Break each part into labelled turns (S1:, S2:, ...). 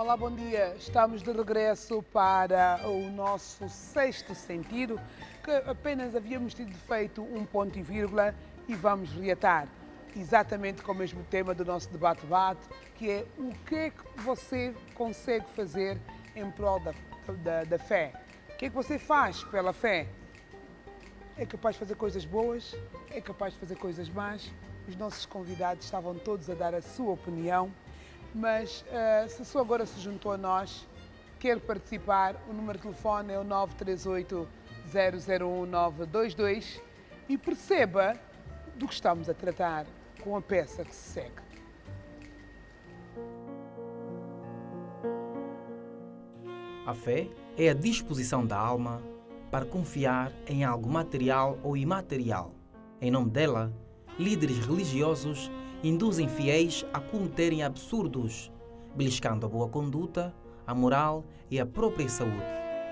S1: Olá, bom dia. Estamos de regresso para o nosso sexto sentido, que apenas havíamos tido feito um ponto e vírgula e vamos reatar. Exatamente com o mesmo tema do nosso debate-bate, que é o que é que você consegue fazer em prol da fé? O que é que você faz pela fé? É capaz de fazer coisas boas? É capaz de fazer coisas más? Os nossos convidados estavam todos a dar a sua opinião. Mas se só agora se juntou a nós, quer participar, o número de telefone é o 938 001 922 e perceba do que estamos a tratar com a peça que se segue.
S2: A fé é a disposição da alma para confiar em algo material ou imaterial. Em nome dela, líderes religiosos induzem fiéis a cometerem absurdos, beliscando a boa conduta, a moral e a própria saúde.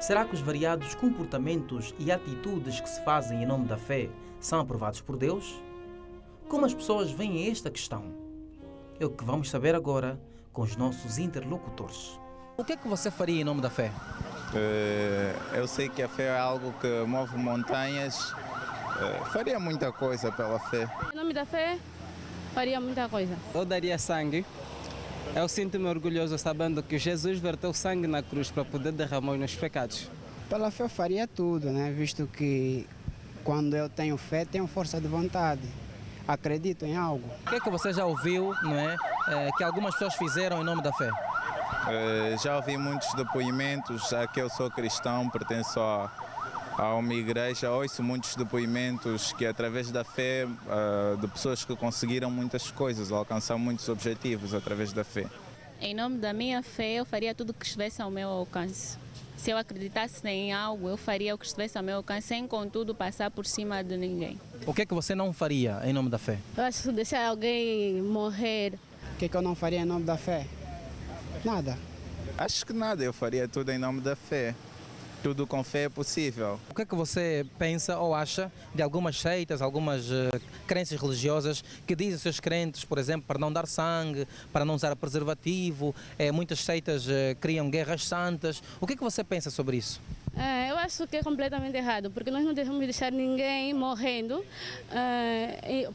S2: Será que os variados comportamentos e atitudes que se fazem em nome da fé são aprovados por Deus? Como as pessoas veem esta questão? É o que vamos saber agora com os nossos interlocutores. O que é que você faria em nome da fé?
S3: Eu sei que a fé é algo que move montanhas. Faria muita coisa pela fé.
S4: Em nome da fé, faria muita coisa.
S5: Eu daria sangue. Eu sinto-me orgulhoso sabendo que Jesus verteu sangue na cruz para poder derramar os meus pecados.
S6: Pela fé eu faria tudo, né? Visto que quando eu tenho fé, tenho força de vontade. Acredito em algo.
S2: O que é que você já ouviu, não é, que algumas pessoas fizeram em nome da fé?
S3: Já ouvi muitos depoimentos, já que eu sou cristão, pertenço a uma igreja, ouço muitos depoimentos que através da fé, de pessoas que conseguiram muitas coisas, alcançar muitos objetivos através da fé.
S4: Em nome da minha fé, eu faria tudo o que estivesse ao meu alcance. Se eu acreditasse em algo, eu faria o que estivesse ao meu alcance, sem contudo passar por cima de ninguém.
S2: O que é que você não faria em nome da fé?
S4: Eu acho que deixar alguém morrer.
S6: O que eu não faria em nome da fé? Nada.
S3: Acho que nada, eu faria tudo em nome da fé. Tudo com fé é possível.
S2: O que é que você pensa ou acha de algumas seitas, algumas crenças religiosas que dizem aos seus crentes, por exemplo, para não dar sangue, para não usar preservativo, muitas seitas criam guerras santas. O que é que você pensa sobre isso?
S4: Eu acho que é completamente errado, porque nós não devemos deixar ninguém morrendo.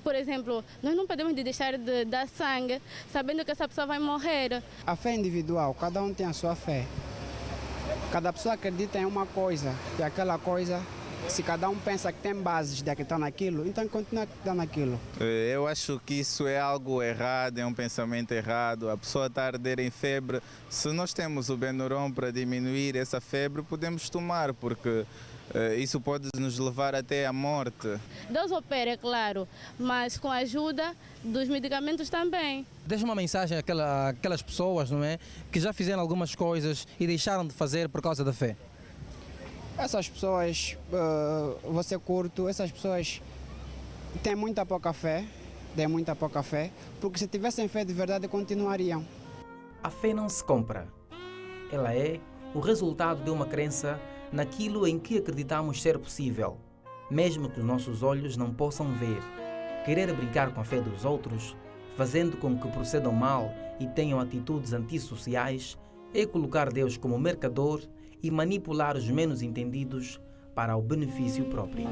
S4: Por exemplo, nós não podemos deixar de dar sangue sabendo que essa pessoa vai morrer.
S6: A fé é individual, cada um tem a sua fé. Cada pessoa acredita em uma coisa, e aquela coisa, se cada um pensa que tem bases de acreditar naquilo, então continua acreditando naquilo.
S3: Eu acho que isso é algo errado, é um pensamento errado. A pessoa está a arder em febre. Se nós temos o Benuron para diminuir essa febre, podemos tomar, porque isso pode nos levar até à morte.
S4: Deus opera, é claro, mas com a ajuda dos medicamentos também.
S2: Deixa uma mensagem àquelas pessoas, não é, que já fizeram algumas coisas e deixaram de fazer por causa da fé.
S6: Essas pessoas, vou ser curto, essas pessoas têm muita pouca fé, porque se tivessem fé de verdade continuariam.
S2: A fé não se compra. Ela é o resultado de uma crença naquilo em que acreditamos ser possível, mesmo que os nossos olhos não possam ver. Querer brincar com a fé dos outros, fazendo com que procedam mal e tenham atitudes antissociais, é colocar Deus como mercador e manipular os menos entendidos para o benefício próprio.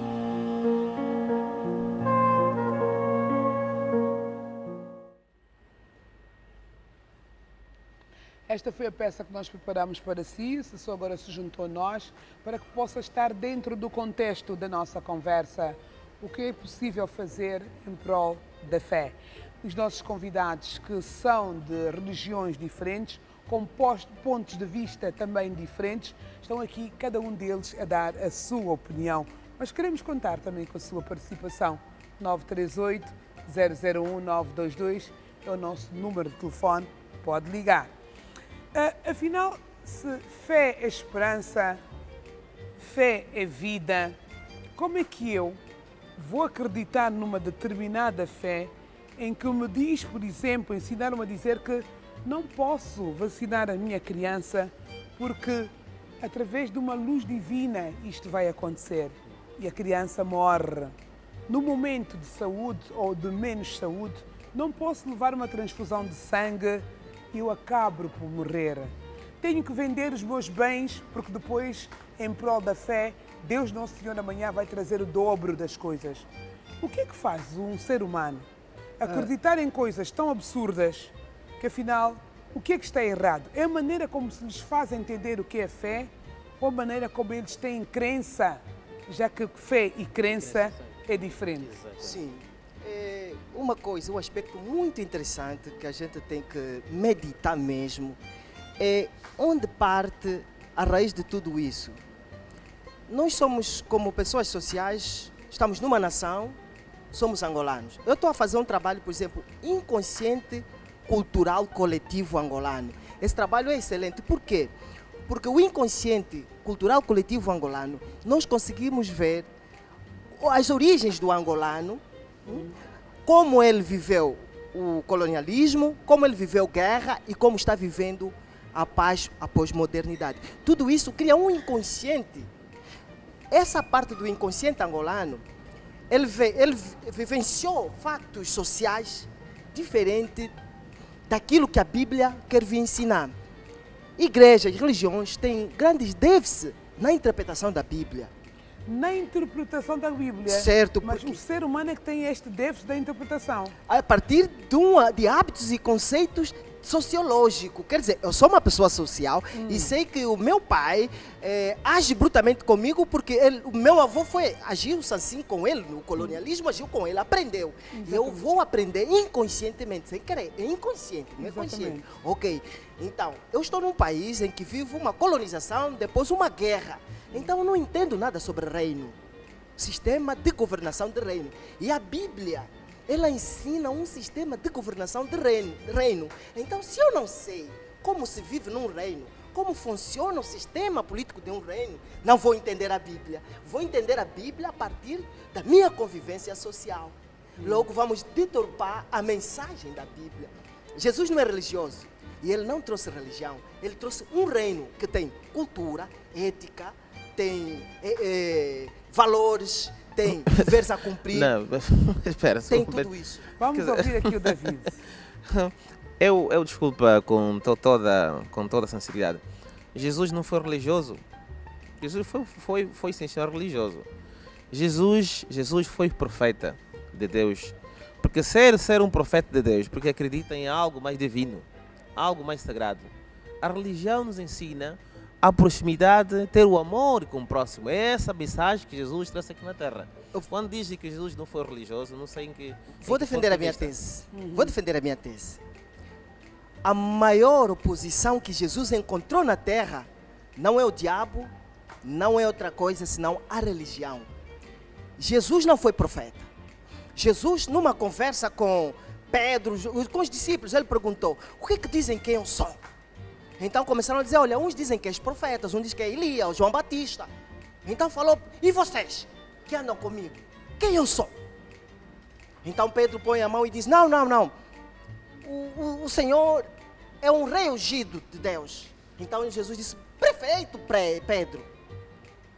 S1: Esta foi a peça que nós preparamos para si, se só agora se juntou a nós, para que possa estar dentro do contexto da nossa conversa. O que é possível fazer em prol da fé? Os nossos convidados, que são de religiões diferentes, com pontos de vista também diferentes, estão aqui, cada um deles, a dar a sua opinião. Mas queremos contar também com a sua participação. 938 001 922 é o nosso número de telefone, pode ligar. Afinal, se fé é esperança, fé é vida, como é que eu vou acreditar numa determinada fé em que me diz, por exemplo, ensinaram-me a dizer que não posso vacinar a minha criança porque através de uma luz divina isto vai acontecer e a criança morre. No momento de saúde ou de menos saúde, não posso levar uma transfusão de sangue e eu acabo por morrer. tenho que vender os meus bens porque depois, em prol da fé, Deus Nosso Senhor amanhã vai trazer o dobro das coisas. O que é que faz um ser humano acreditar em coisas tão absurdas que afinal, o que é que está errado? É a maneira como se lhes faz entender o que é fé ou a maneira como eles têm crença, já que fé e crença é diferente?
S7: Sim. Uma coisa, um aspecto muito interessante que a gente tem que meditar mesmo é onde parte a raiz de tudo isso. Nós somos, como pessoas sociais, estamos numa nação, somos angolanos. Eu estou a fazer um trabalho, por exemplo, inconsciente cultural coletivo angolano. Esse trabalho é excelente. Por quê? Porque o inconsciente cultural coletivo angolano, nós conseguimos ver as origens do angolano, como ele viveu o colonialismo, como ele viveu guerra e como está vivendo a paz, a pós-modernidade. Tudo isso cria um inconsciente. Essa parte do inconsciente angolano, ele vivenciou fatos sociais diferentes daquilo que a Bíblia quer vir ensinar. Igrejas, religiões têm grandes déficits na interpretação da Bíblia.
S1: Na interpretação da Bíblia.
S7: Certo,
S1: mas
S7: porque
S1: o ser humano é que tem este déficit da interpretação.
S7: a partir de hábitos e conceitos sociológicos. Quer dizer, eu sou uma pessoa social e sei que o meu pai age brutalmente comigo porque o meu avô agiu assim com ele, no colonialismo agiu com ele, aprendeu. E eu vou aprender inconscientemente, sem querer, é inconsciente, não é consciente. Ok, então, eu estou num país em que vivo uma colonização, depois uma guerra. Então eu não entendo nada sobre reino, sistema de governação de reino. E a Bíblia, ela ensina um sistema de governação de reino. Então se eu não sei como se vive num reino, como funciona o sistema político de um reino, não vou entender a Bíblia. Vou entender a Bíblia a partir da minha convivência social. Logo vamos deturpar a mensagem da Bíblia. Jesus não é religioso e ele não trouxe religião. Ele trouxe um reino que tem cultura, ética, tem valores, tem deveres a cumprir.
S8: Não, espera.
S7: Tem tudo isso.
S1: Vamos ouvir aqui o David.
S8: Eu desculpa com toda a sinceridade. Jesus não foi religioso. Jesus foi sim, senhor religioso. Jesus foi profeta de Deus. Porque ser um profeta de Deus, porque acredita em algo mais divino, algo mais sagrado. A religião nos ensina a proximidade, ter o amor com o próximo. É essa a mensagem que Jesus trouxe aqui na Terra. Quando dizem que Jesus não foi religioso, não sei em que...
S7: Vou defender a minha tese. Vou defender a minha tese. A maior oposição que Jesus encontrou na Terra não é o diabo, não é outra coisa senão a religião. Jesus não foi profeta. Jesus, numa conversa com Pedro, com os discípulos, ele perguntou: o que dizem quem eu sou? Então começaram a dizer: olha, uns dizem que és profetas, uns dizem que é Elias, João Batista. Então falou: e vocês que andam comigo, quem eu sou? Então Pedro põe a mão e diz: não. O Senhor é um rei ungido de Deus. Então Jesus disse: perfeito, Pedro.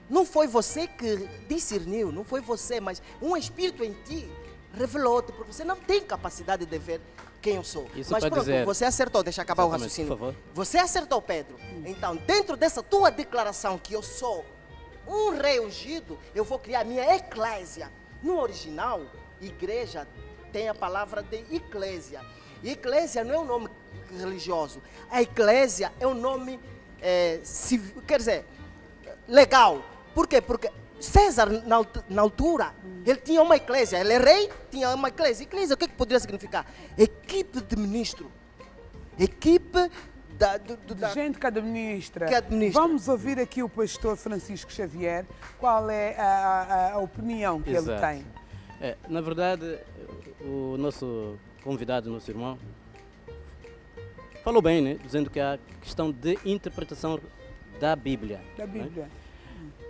S7: Não foi você que discerniu, não foi você, mas um espírito em ti revelou-te, porque você não tem capacidade de ver quem eu sou.
S5: Isso
S7: mas pronto,
S5: dizer...
S7: você acertou, deixa acabar
S5: Exatamente,
S7: o raciocínio.
S5: por favor.
S7: Você acertou, Pedro. Então, dentro dessa tua declaração que eu sou um rei ungido, eu vou criar a minha eclésia. No original, igreja tem a palavra de eclésia. E eclésia não é um nome religioso. A eclésia é um nome civil, quer dizer, legal. Por quê? Porque César, na altura, ele tinha uma eclésia. Ele é rei, tinha uma eclésia. Eclésia, o que poderia significar? Equipe de ministro. Equipe da
S1: gente que administra.
S7: Que administra.
S1: Vamos ouvir aqui o pastor Francisco Xavier. Qual é a opinião que ele tem?
S5: Na verdade, o nosso convidado, nosso irmão, falou bem, né? Dizendo que a questão de interpretação da Bíblia.
S1: Da Bíblia.
S5: Né?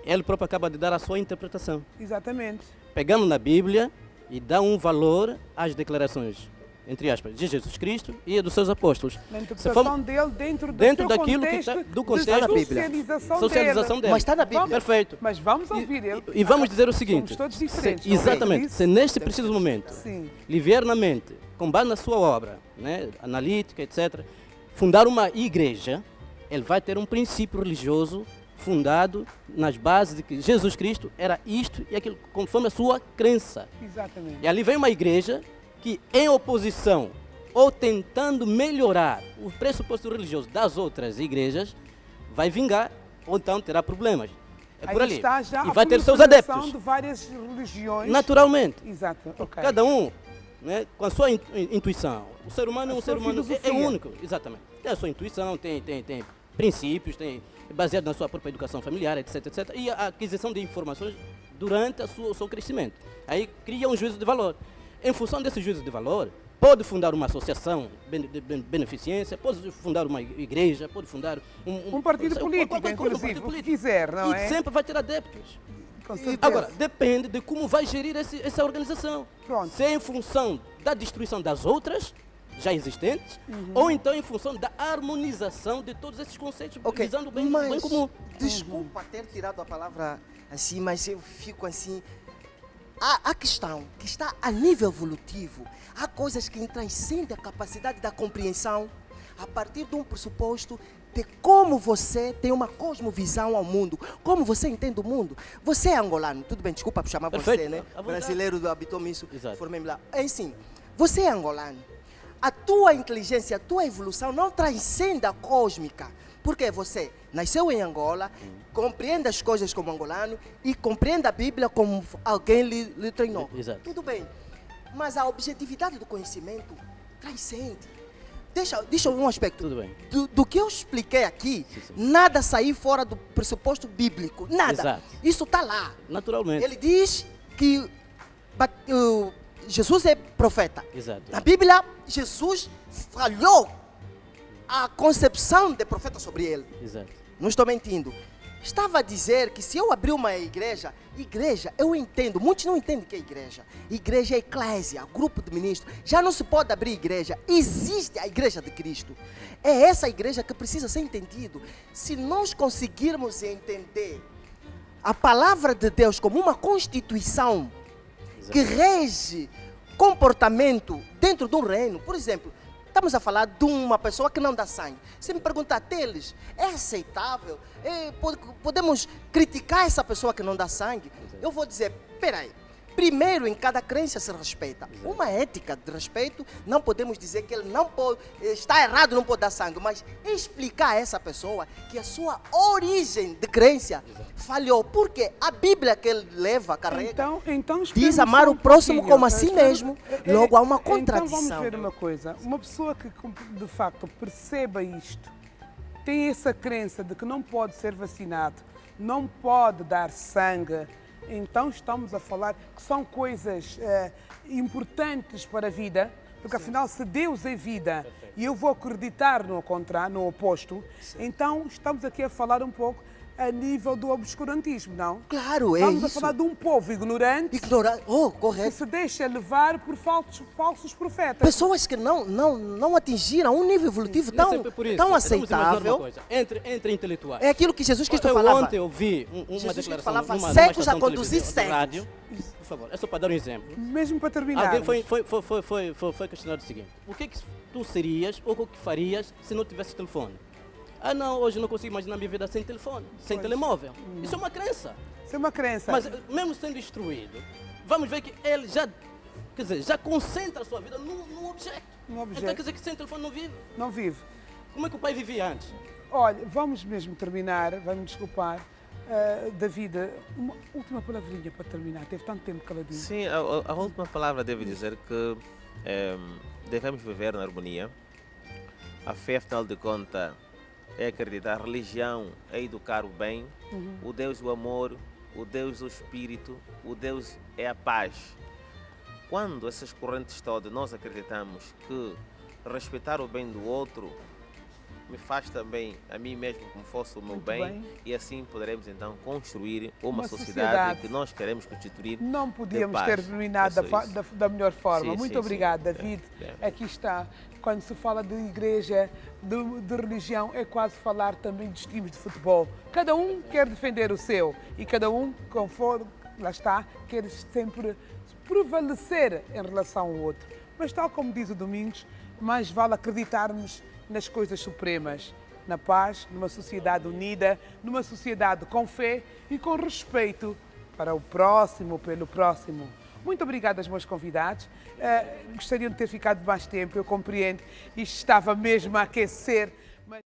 S5: Ele próprio acaba de dar a sua interpretação.
S1: Exatamente.
S5: Pegando na Bíblia e dá um valor às declarações, entre aspas, de Jesus Cristo e dos seus apóstolos.
S1: Na interpretação dele dentro
S5: daquilo
S1: contexto
S5: que está do contexto
S7: da Bíblia.
S5: Socialização dele.
S7: Mas está na Bíblia.
S5: Perfeito.
S1: Mas vamos ouvir ele.
S5: E vamos dizer o seguinte.
S1: Somos todos diferentes.
S5: Exatamente.
S1: Isso?
S5: Se neste preciso momento
S1: Sim.
S5: lhe vier na mente, com base na sua obra, né, analítica, etc., fundar uma igreja, ele vai ter um princípio religioso fundado nas bases de que Jesus Cristo era isto e aquilo, conforme a sua crença.
S1: Exatamente.
S5: E ali vem uma igreja que, em oposição ou tentando melhorar o pressuposto religioso das outras igrejas, vai vingar ou então terá problemas. É por
S1: Aí
S5: ali.
S1: está já
S5: E
S1: a
S5: vai ter seus
S1: proliferação
S5: adeptos.
S1: de várias religiões.
S5: Naturalmente.
S1: Exato, ok.
S5: Cada um, né, com a sua intuição. O ser humano é
S1: A
S5: um
S1: sua
S5: ser humano
S1: filosofia.
S5: único. Exatamente. Tem a sua intuição, tem princípios, tem baseado na sua própria educação familiar, etc, etc. E a aquisição de informações durante o seu crescimento. Aí cria um juízo de valor. Em função desse juízo de valor, pode fundar uma associação de beneficência, pode fundar uma igreja, pode fundar
S1: Um partido político,
S5: qualquer coisa,
S1: inclusive, o que quiser, não é?
S5: E sempre vai ter adeptos.
S1: Com certeza.
S5: Agora, depende de como vai gerir essa organização.
S1: Pronto.
S5: Se é em função da destruição das outras, já existentes, ou então em função da harmonização de todos esses conceitos, visando o bem comum.
S7: Desculpa ter tirado a palavra assim, mas eu fico assim. A questão que está a nível evolutivo, há coisas que transcendem a capacidade da compreensão a partir de um pressuposto de como você tem uma cosmovisão ao mundo, como você entende o mundo. Você é angolano, tudo bem, desculpa por chamar
S5: Perfeito,
S7: você, né?
S5: à vontade.
S7: Brasileiro habitou-me isso,
S5: Exato.
S7: formei-me lá. É assim, você é angolano. A tua inteligência, a tua evolução não transcende a cósmica, porque você nasceu em Angola, compreende as coisas como angolano e compreende a Bíblia como alguém lhe treinou.
S5: Exato.
S7: Tudo bem, mas a objetividade do conhecimento transcende. Deixa um aspecto.
S5: Tudo bem.
S7: Do que eu expliquei aqui,
S5: Sim, sim.
S7: nada sair fora do pressuposto bíblico. Nada.
S5: Exato.
S7: Isso está lá.
S5: Naturalmente.
S7: Ele diz que Jesus é profeta.
S5: Exato.
S7: Na Bíblia, Jesus falhou a concepção de profeta sobre ele.
S5: Exato.
S7: Não estou mentindo. Estava a dizer que se eu abrir uma igreja, eu entendo, muitos não entendem o que é igreja. Igreja é eclésia, grupo de ministros. Já não se pode abrir igreja. Existe a igreja de Cristo. É essa igreja que precisa ser entendido. Se nós conseguirmos entender a palavra de Deus como uma constituição que rege comportamento dentro de um reino, por exemplo, estamos a falar de uma pessoa que não dá sangue. Se me perguntar, Teles, é aceitável? Podemos criticar essa pessoa que não dá sangue? Eu vou dizer, peraí. Primeiro, em cada crença se respeita. Uma ética de respeito, não podemos dizer que ele não pode, está errado, não pode dar sangue, mas explicar a essa pessoa que a sua origem de crença falhou. Porque a Bíblia que ele leva, carrega,
S1: então
S7: diz amar o próximo como a si mesmo. Logo há uma contradição.
S1: Então vamos ver uma coisa. Uma pessoa que de facto perceba isto, tem essa crença de que não pode ser vacinado, não pode dar sangue, então estamos a falar que são coisas importantes para a vida, porque afinal se Deus é vida e eu vou acreditar no oposto, então estamos aqui a falar um pouco a nível do obscurantismo, não?
S7: Claro,
S1: estamos
S7: é
S1: a
S7: isso.
S1: falar de um povo ignorante que
S7: correto.
S1: se deixa levar por falsos profetas.
S7: Pessoas que não atingiram um nível evolutivo
S5: Não é
S7: tão
S5: sempre por isso.
S7: tão
S5: Vamos imaginar uma
S7: aceitável.
S5: coisa. Entre intelectuais.
S7: É aquilo que Jesus Cristo
S5: Eu
S7: falava.
S5: ontem ouvi uma
S7: Jesus Cristo
S5: declaração
S7: falava,
S5: numa
S7: séculos
S5: estação
S7: a conduzir
S5: de televisão, de rádio.
S7: séculos.
S5: Por favor, é só para dar um exemplo.
S1: Mesmo para terminar.
S5: Alguém foi questionado o seguinte: o que tu serias ou o que farias se não tivesse telefone? Ah, não, hoje não consigo imaginar a minha vida sem telefone, sem telemóvel. Isso é uma crença.
S1: Isso é uma crença.
S5: Mas mesmo sendo instruído, vamos ver que ele já concentra a sua vida num objeto. Então quer dizer que sem telefone não vive.
S1: Não vive.
S5: Como é que o pai vivia antes?
S1: Olha, vamos mesmo terminar, vai-me desculpar. David, uma última palavrinha para terminar. Teve tanto tempo que ela disse.
S8: Sim, a última palavra devo dizer que devemos viver na harmonia. A fé, afinal de contas, é acreditar. A religião é educar o bem. O Deus do amor, o Deus do espírito, o Deus é a paz. Quando essas correntes todas nós acreditamos que respeitar o bem do outro me faz também a mim mesmo como fosse o meu bem, e assim poderemos então construir uma sociedade que nós queremos constituir.
S1: Não podíamos ter terminado da melhor forma.
S8: Sim,
S1: Muito
S8: sim,
S1: obrigada,
S8: sim.
S1: David. Aqui está. Quando se fala de igreja, de religião, é quase falar também dos times de futebol. Cada um quer defender o seu e cada um, conforme lá está, quer sempre prevalecer em relação ao outro. Mas tal como diz o Domingos, mais vale acreditarmos nas coisas supremas. na paz, numa sociedade unida, numa sociedade com fé e com respeito para o próximo, pelo próximo. Muito obrigada aos meus convidados. Gostariam de ter ficado mais tempo, eu compreendo. Isto estava mesmo a aquecer